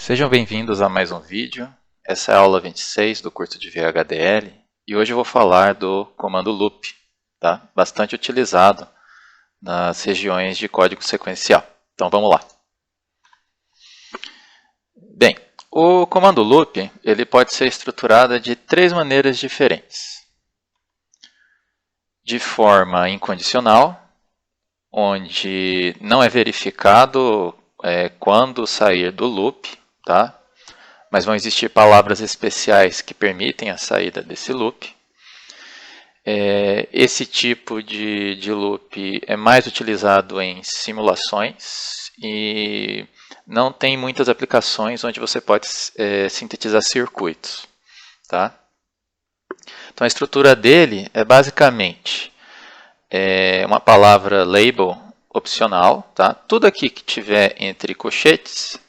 Sejam bem-vindos a mais um vídeo. Essa é a aula 26 do curso de VHDL e hoje eu vou falar do comando loop, tá? Bastante utilizado nas regiões de código sequencial. Então vamos lá. Bem, o comando loop ele pode ser estruturado de três maneiras diferentes. De forma incondicional, onde não é verificado quando sair do loop, tá? Mas vão existir palavras especiais que permitem a saída desse loop. Esse tipo de loop é mais utilizado em simulações e não tem muitas aplicações onde você pode sintetizar circuitos, tá? Então a estrutura dele é basicamente uma palavra label opcional, tá? Tudo aqui que tiver entre colchetes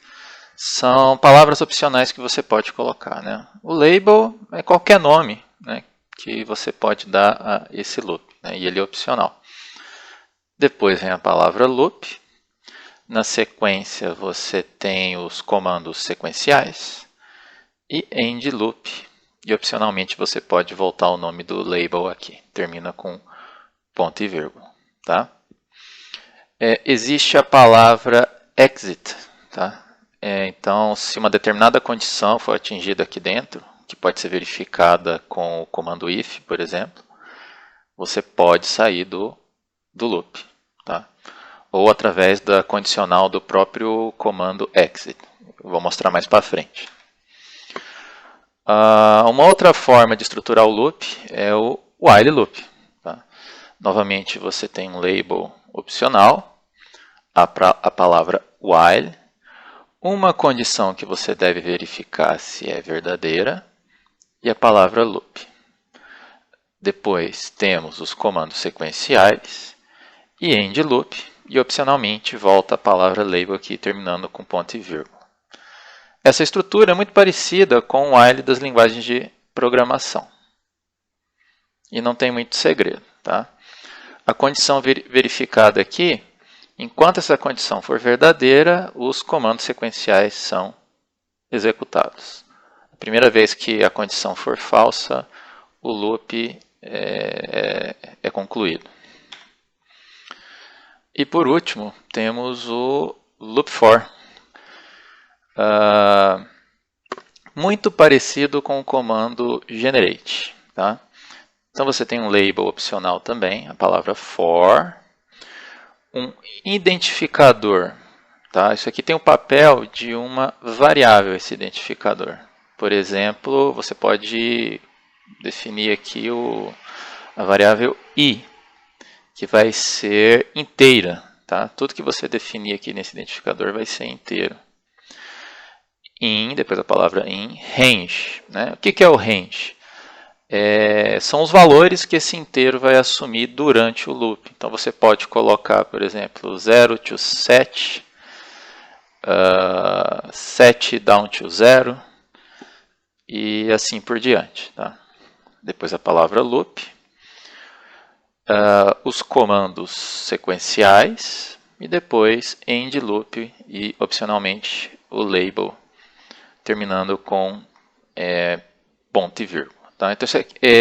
são palavras opcionais que você pode colocar, né? O label é qualquer nome, né, que você pode dar a esse loop, né, e ele é opcional. Depois vem a palavra loop. Na sequência você tem os comandos sequenciais e end loop. E opcionalmente você pode voltar o nome do label aqui. Termina com ponto e vírgula, tá? Existe a palavra exit, tá? Então, se uma determinada condição for atingida aqui dentro, que pode ser verificada com o comando if, por exemplo, você pode sair do loop, tá? Ou através da condicional do próprio comando exit. Eu vou mostrar mais para frente. Uma outra forma de estruturar o loop é o while loop. Tá? Novamente, você tem um label opcional, a palavra while, uma condição que você deve verificar se é verdadeira e a palavra loop. Depois temos os comandos sequenciais e end loop e opcionalmente volta a palavra label aqui terminando com ponto e vírgula. Essa estrutura é muito parecida com o while das linguagens de programação e não tem muito segredo, tá? A condição verificada aqui, enquanto essa condição for verdadeira, os comandos sequenciais são executados. A primeira vez que a condição for falsa, o loop é concluído. E por último, temos o loop for. Muito parecido com o comando generate. Tá? Então você tem um label opcional também, a palavra for. Um identificador. Tá? Isso aqui tem o papel de uma variável, esse identificador. Por exemplo, você pode definir aqui a variável i, que vai ser inteira. Tá? Tudo que você definir aqui nesse identificador vai ser inteiro. In, depois a palavra in, range. Né? O que é o range? São os valores que esse inteiro vai assumir durante o loop. Então você pode colocar, por exemplo, 0 to 7, 7 down to 0 e assim por diante. Tá? Depois a palavra loop. Os comandos sequenciais e depois end loop e opcionalmente o label terminando com ponto e vírgula. Tá? Então,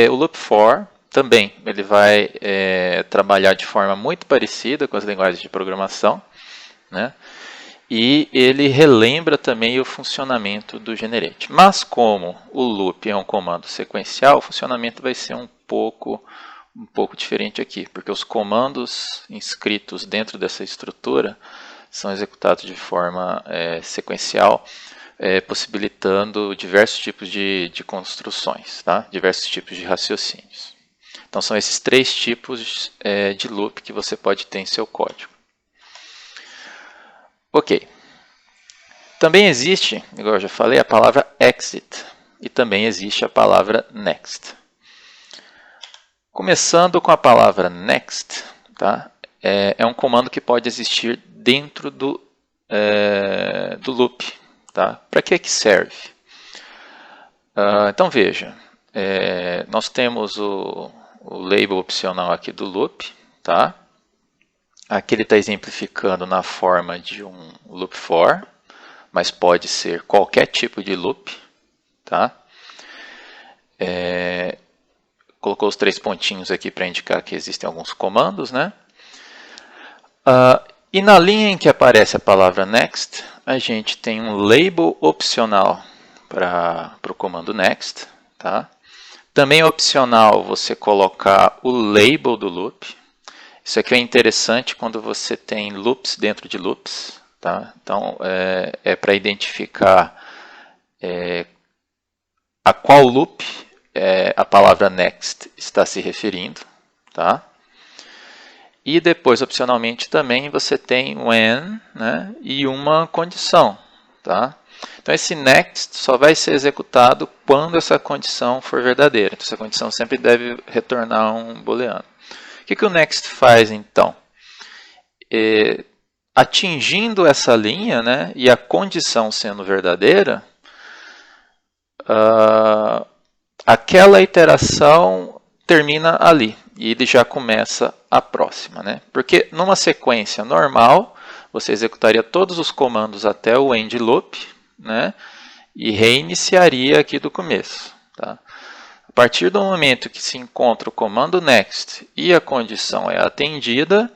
o loop for também ele vai trabalhar de forma muito parecida com as linguagens de programação, né? E ele relembra também o funcionamento do generate. Mas como o loop é um comando sequencial, o funcionamento vai ser um pouco diferente aqui, porque os comandos inscritos dentro dessa estrutura são executados de forma sequencial, possibilitando diversos tipos de construções, tá? Diversos tipos de raciocínios. Então são esses três tipos de loop que você pode ter em seu código. Ok. Também existe, igual eu já falei, a palavra exit e também existe a palavra next. Começando com a palavra next, tá? É um comando que pode existir dentro do loop. Tá? Para que serve? Então veja, nós temos o label opcional aqui do loop. Tá? Aqui ele está exemplificando na forma de um loop for. mas pode ser qualquer tipo de loop, tá? Colocou os 3 pontinhos aqui para indicar que existem alguns comandos, né? E na linha em que aparece a palavra next, a gente tem um label opcional para o comando next, tá? Também é opcional você colocar o label do loop. Isso aqui é interessante quando você tem loops dentro de loops, tá? Então, é para identificar a qual loop a palavra next está se referindo, tá? E depois, opcionalmente, também você tem when, né, e uma condição, tá? Então, esse next só vai ser executado quando essa condição for verdadeira. Então, essa condição sempre deve retornar um booleano. O que o next faz, então? Atingindo essa linha, né, e a condição sendo verdadeira, aquela iteração termina ali e ele já começa a próxima, né? Porque numa sequência normal, você executaria todos os comandos até o end loop, né? E reiniciaria aqui do começo, tá? A partir do momento que se encontra o comando next e a condição é atendida,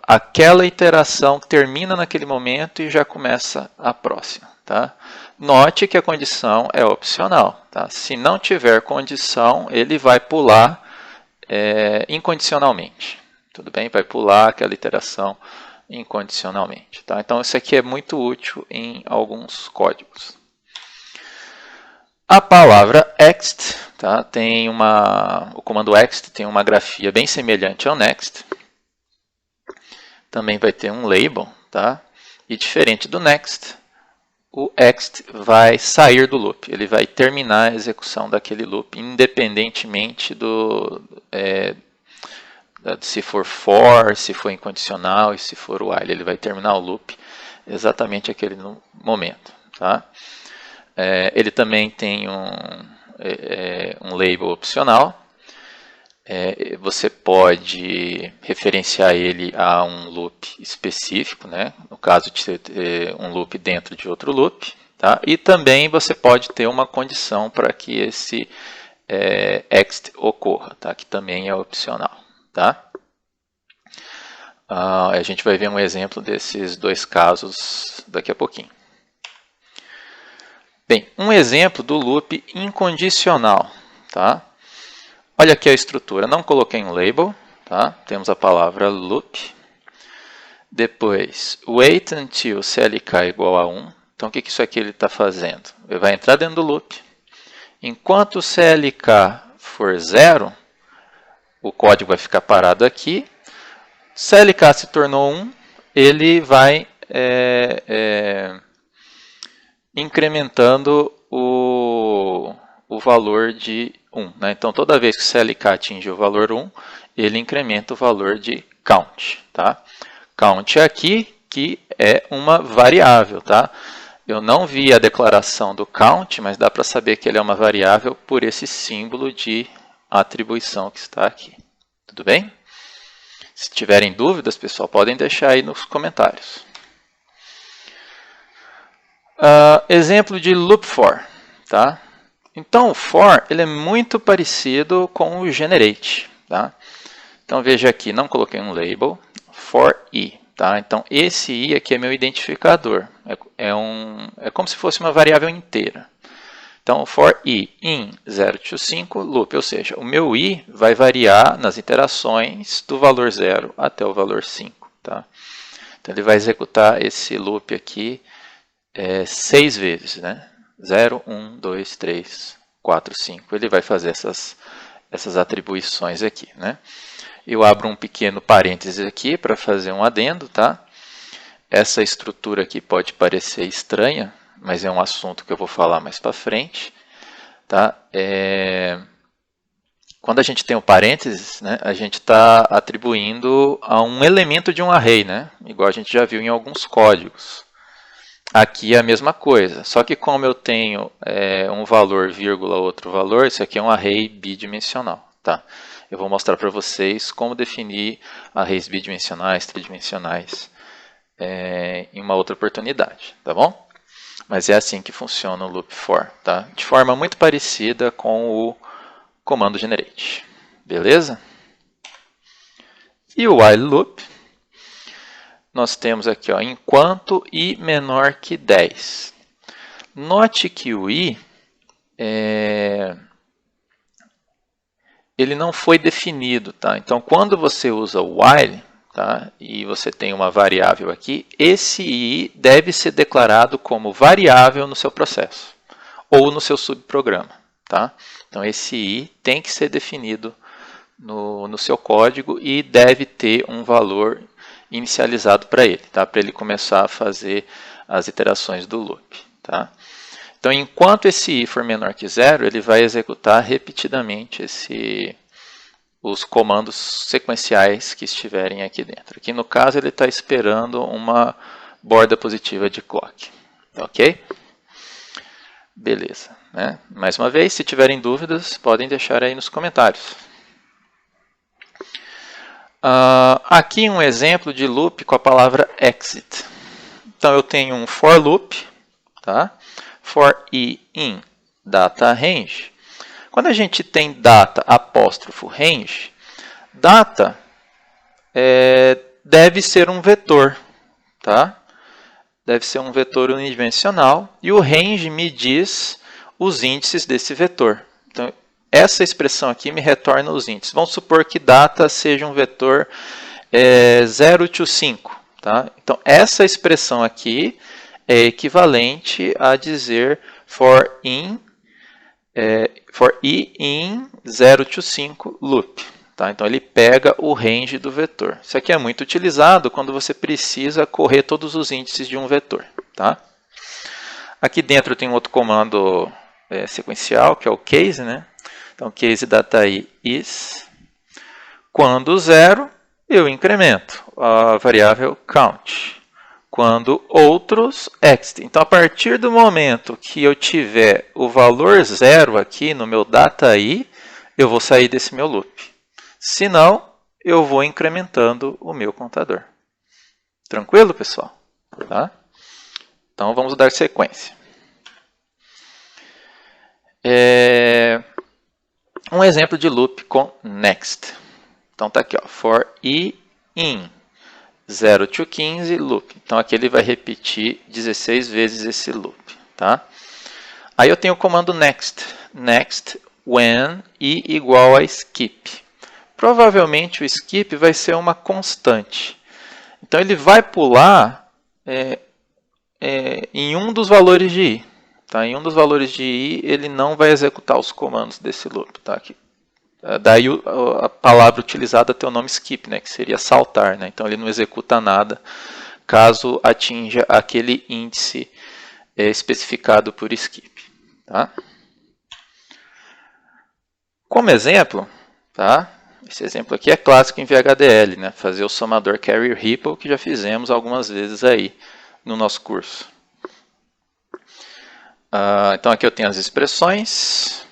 aquela iteração termina naquele momento e já começa a próxima, tá? Note que a condição é opcional, tá? Se não tiver condição, ele vai pular incondicionalmente, tudo bem? Vai pular aquela iteração incondicionalmente, tá? Então, isso aqui é muito útil em alguns códigos. A palavra ext, tá? O comando ext tem uma grafia bem semelhante ao next. Também vai ter um label, tá? E diferente do next, o ext vai sair do loop. Ele vai terminar a execução daquele loop, independentemente se for for, se for incondicional e se for while. Ele vai terminar o loop exatamente aquele momento, tá? Ele também tem um label opcional. Você pode referenciar ele a um loop específico, né? No caso de ter um loop dentro de outro loop, tá? E também você pode ter uma condição para que esse ext ocorra, tá? Que também é opcional, tá? A gente vai ver um exemplo desses dois casos daqui a pouquinho. Bem, um exemplo do loop incondicional, tá? Olha aqui a estrutura, não coloquei um label, tá? Temos a palavra loop. Depois, wait until CLK é igual a 1. Então, o que isso aqui ele está fazendo? Ele vai entrar dentro do loop. Enquanto o CLK for 0, o código vai ficar parado aqui. CLK se tornou 1, ele vai incrementando o valor de 1. Né? Então, toda vez que o CLK atinge o valor 1, ele incrementa o valor de count. Tá? Count é aqui, que é uma variável. Tá? Eu não vi a declaração do count, mas dá para saber que ele é uma variável por esse símbolo de atribuição que está aqui. Tudo bem? Se tiverem dúvidas, pessoal, podem deixar aí nos comentários. Exemplo de loop for. Tá? Então, o for ele é muito parecido com o generate. Tá? Então, veja aqui, não coloquei um label, for i. Tá? Então, esse i aqui é meu identificador. É como se fosse uma variável inteira. Então, for i in 0 to 5 loop, ou seja, o meu i vai variar nas iterações do valor 0 até o valor 5. Tá? Então, ele vai executar esse loop aqui 6 vezes. Né? 0, 1, 2, 3, 4, 5. Ele vai fazer essas atribuições aqui. Né? Eu abro um pequeno parênteses aqui para fazer um adendo. Tá? Essa estrutura aqui pode parecer estranha, mas é um assunto que eu vou falar mais para frente. Tá? Quando a gente tem um parênteses, né, a gente está atribuindo a um elemento de um array, né? Igual a gente já viu em alguns códigos. Aqui é a mesma coisa, só que como eu tenho um valor, vírgula, outro valor, isso aqui é um array bidimensional. Tá? Eu vou mostrar para vocês como definir arrays bidimensionais, tridimensionais em uma outra oportunidade, tá bom? Mas é assim que funciona o loop for, tá? De forma muito parecida com o comando generate, beleza? E o while loop, nós temos aqui, ó, enquanto i menor que 10. Note que o i ele não foi definido, tá? Então, quando você usa o while, tá, e você tem uma variável aqui, esse i deve ser declarado como variável no seu processo ou no seu subprograma, tá? Então, esse i tem que ser definido no seu código e deve ter um valor inicializado para ele, tá? Para ele começar a fazer as iterações do loop, tá? Então, enquanto esse i for menor que 0, ele vai executar repetidamente os comandos sequenciais que estiverem aqui dentro. Aqui no caso, ele está esperando uma borda positiva de clock, ok? Beleza, né? Mais uma vez, se tiverem dúvidas, podem deixar aí nos comentários. Aqui um exemplo de loop com a palavra exit. Então eu tenho um for loop, tá? For i in data range. Quando a gente tem data apóstrofo range, data deve ser um vetor, tá? Deve ser um vetor unidimensional e o range me diz os índices desse vetor. Então, essa expressão aqui me retorna os índices. Vamos supor que data seja um vetor 0 to 5. Tá? Então, essa expressão aqui é equivalente a dizer for i in 0 to 5 loop. Tá? Então, ele pega o range do vetor. Isso aqui é muito utilizado quando você precisa correr todos os índices de um vetor. Tá? Aqui dentro tem outro comando sequencial, que é o case, né? Então, case data i is. Quando 0, eu incremento a variável count. Quando outros, exit. Então, a partir do momento que eu tiver o valor 0 aqui no meu data i, eu vou sair desse meu loop. Se não, eu vou incrementando o meu contador. Tranquilo, pessoal? Tá? Então, vamos dar sequência. Um exemplo de loop com next. Então está aqui, ó, for i in 0 to 15 loop. Então aqui ele vai repetir 16 vezes esse loop. Tá? Aí eu tenho o comando next. Next when i igual a skip. Provavelmente o skip vai ser uma constante. Então ele vai pular em um dos valores de i. Tá? Em um dos valores de i, ele não vai executar os comandos desse loop. Tá? Daí a palavra utilizada tem o nome skip, né? Que seria saltar. Né? Então ele não executa nada caso atinja aquele índice especificado por skip. Tá? Como exemplo, tá? Esse exemplo aqui é clássico em VHDL, né? Fazer o somador carry ripple, que já fizemos algumas vezes aí no nosso curso. Então aqui eu tenho as expressões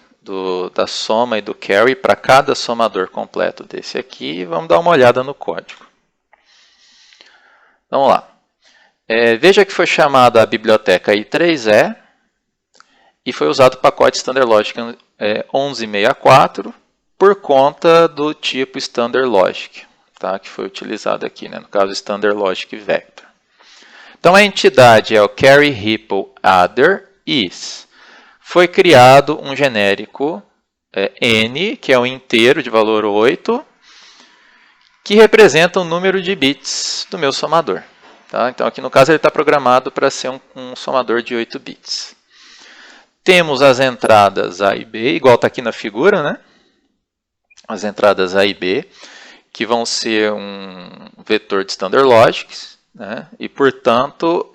da soma e do carry para cada somador completo desse aqui. Vamos dar uma olhada no código. Vamos lá. Veja que foi chamada a biblioteca i3e e foi usado o pacote Standard Logic 1164 por conta do tipo Standard Logic, tá? Que foi utilizado aqui, né? No caso Standard Logic Vector. Então a entidade é o carry ripple adder is. Foi criado um genérico n, que é um inteiro de valor 8, que representa o número de bits do meu somador. Tá? Então aqui no caso ele está programado para ser um somador de 8 bits. Temos as entradas A e B, igual está aqui na figura, né? As entradas A e B, que vão ser um vetor de Standard Logic, né? E portanto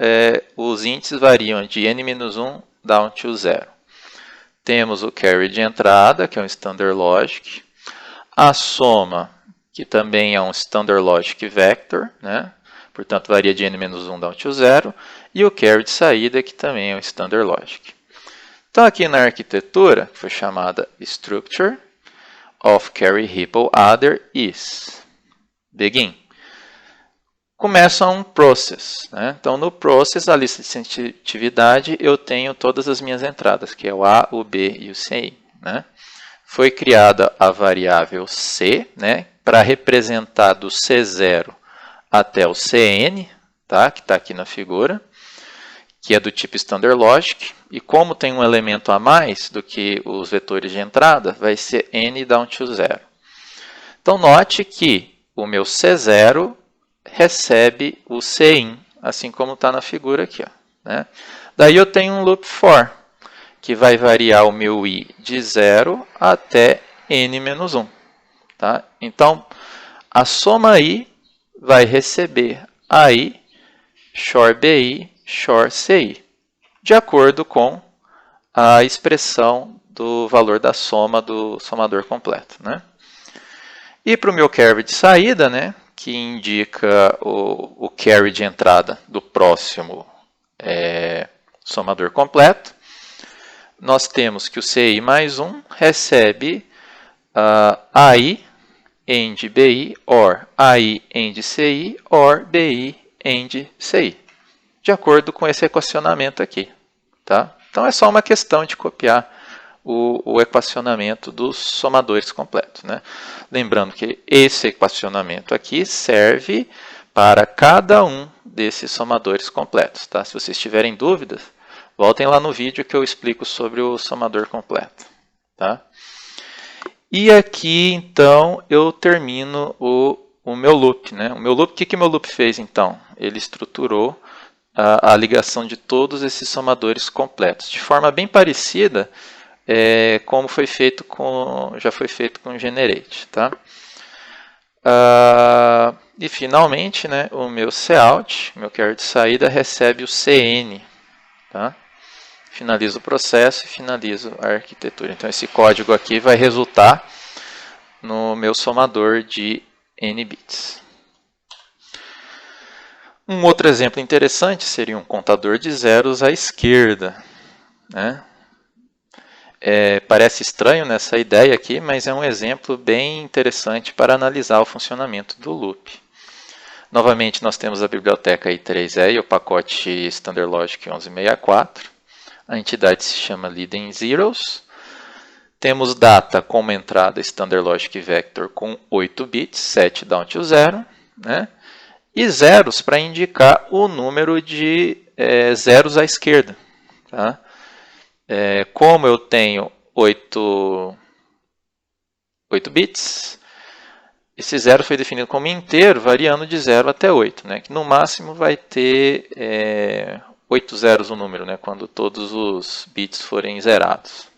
os índices variam de n-1 down to 0. Temos o carry de entrada, que é um Standard Logic. A soma, que também é um Standard Logic Vector, né? Portanto, varia de n-1 down to 0. E o carry de saída, que também é um Standard Logic. Então, aqui na arquitetura, que foi chamada Structure of Carry Ripple Adder is Begin. começa um process, né? Então, no process, a lista de sensitividade, eu tenho todas as minhas entradas, que é o A, o B e o CI, né? Foi criada a variável C, né, para representar do C0 até o CN, tá, que está aqui na figura, que é do tipo Standard Logic, e como tem um elemento a mais do que os vetores de entrada, vai ser N down to 0. Então, note que o meu C0 recebe o Cin, assim como está na figura aqui, ó, né? Daí eu tenho um loop for, que vai variar o meu I de 0 até N-1. Tá? Então, a soma I vai receber AI, XOR BI, XOR CI, de acordo com a expressão do valor da soma do somador completo, né? E para o meu carry de saída, né, que indica o carry de entrada do próximo somador completo, nós temos que o CI mais 1 recebe AI AND BI, OR AI AND CI, OR BI AND CI, de acordo com esse equacionamento aqui. Tá? Então é só uma questão de copiar o equacionamento dos somadores completos, né? Lembrando que esse equacionamento aqui serve para cada um desses somadores completos. Tá? Se vocês tiverem dúvidas, voltem lá no vídeo que eu explico sobre o somador completo. Tá? E aqui, então, eu termino o meu loop. Né? O meu loop, o que o meu loop fez, então? Ele estruturou a ligação de todos esses somadores completos, de forma bem parecida como já foi feito com o Generate. Tá? E finalmente, né, o meu cout, meu carry de saída, recebe o CN. Tá? Finalizo o processo e finalizo a arquitetura. Então esse código aqui vai resultar no meu somador de N bits. Um outro exemplo interessante seria um contador de zeros à esquerda, né? Parece estranho nessa ideia aqui, mas é um exemplo bem interessante para analisar o funcionamento do loop. Novamente, nós temos a biblioteca I3E e o pacote Standard Logic 1164. A entidade se chama Leading Zeros. Temos data como entrada Standard Logic Vector com 8 bits, 7 down to 0. Né? E zeros para indicar o número de zeros à esquerda. Tá? Como eu tenho 8 bits, esse zero foi definido como inteiro, variando de 0 até 8, né? Que no máximo vai ter 8 zeros o número, né? Quando todos os bits forem zerados.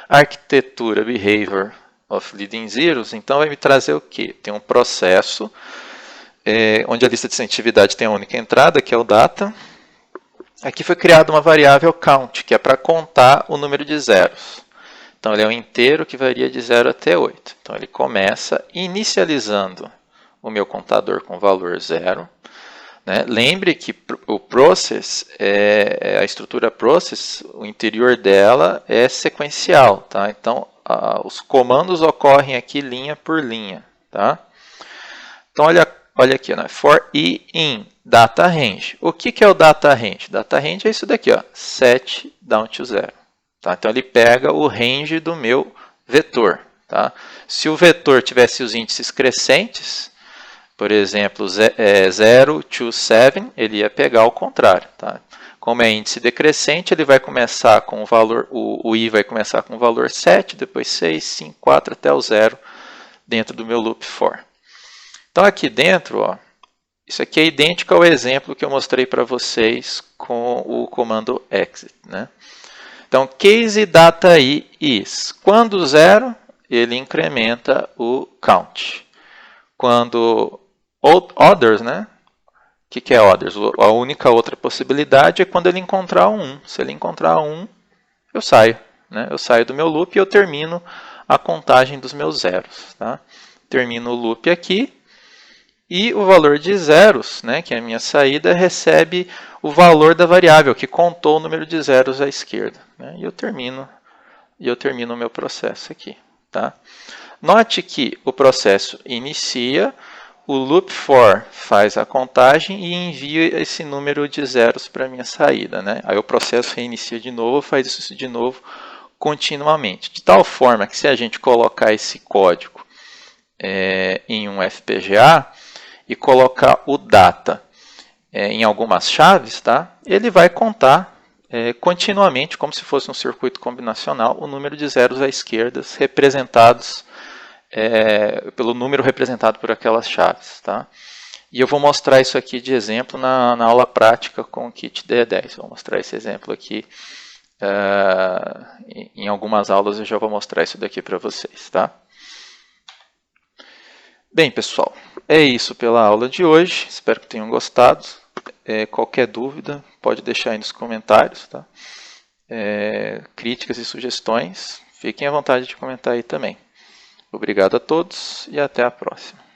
A arquitetura Behavior of Leading Zeros, então, vai me trazer o quê? Tem um processo onde a lista de sensitividade tem a única entrada, que é o data. Aqui foi criada uma variável count, que é para contar o número de zeros. Então, ele é um inteiro que varia de 0 até 8. Então, ele começa inicializando o meu contador com valor 0. Né? Lembre que o process, a estrutura process, o interior dela é sequencial. Tá? Então, os comandos ocorrem aqui linha por linha. Tá? Então, olha aqui, né? For I in data range. O que é o data range? Data range é isso daqui, ó, 7 down to 0. Tá? Então, ele pega o range do meu vetor. Tá? Se o vetor tivesse os índices crescentes, por exemplo, 0 to 7, ele ia pegar o contrário. Tá? Como é índice decrescente, ele vai começar com o valor, o I vai começar com o valor 7, depois 6, 5, 4 até o 0 dentro do meu loop for. Então, aqui dentro, ó, isso aqui é idêntico ao exemplo que eu mostrei para vocês com o comando exit. Né? Então, case data I is. Quando 0, ele incrementa o count. Quando others, né? O que é others? A única outra possibilidade é quando ele encontrar um 1. Se ele encontrar um 1, eu saio. Né? Eu saio do meu loop e eu termino a contagem dos meus zeros. Tá? Termino o loop aqui. E o valor de zeros, né, que é a minha saída, recebe o valor da variável, que contou o número de zeros à esquerda. Né, e eu termino o meu processo aqui. Tá? Note que o processo inicia, o loop for faz a contagem e envia esse número de zeros para a minha saída, né? Aí o processo reinicia de novo, faz isso de novo continuamente. De tal forma que se a gente colocar esse código em um FPGA e colocar o data em algumas chaves, tá? Ele vai contar continuamente, como se fosse um circuito combinacional, o número de zeros à esquerda representados pelo número representado por aquelas chaves. Tá? E eu vou mostrar isso aqui de exemplo na aula prática com o kit D10. Vou mostrar esse exemplo aqui. Em algumas aulas eu já vou mostrar isso daqui para vocês. Tá? Bem, pessoal, é isso pela aula de hoje. Espero que tenham gostado. Qualquer dúvida, pode deixar aí nos comentários. Tá? Críticas e sugestões, fiquem à vontade de comentar aí também. Obrigado a todos e até a próxima.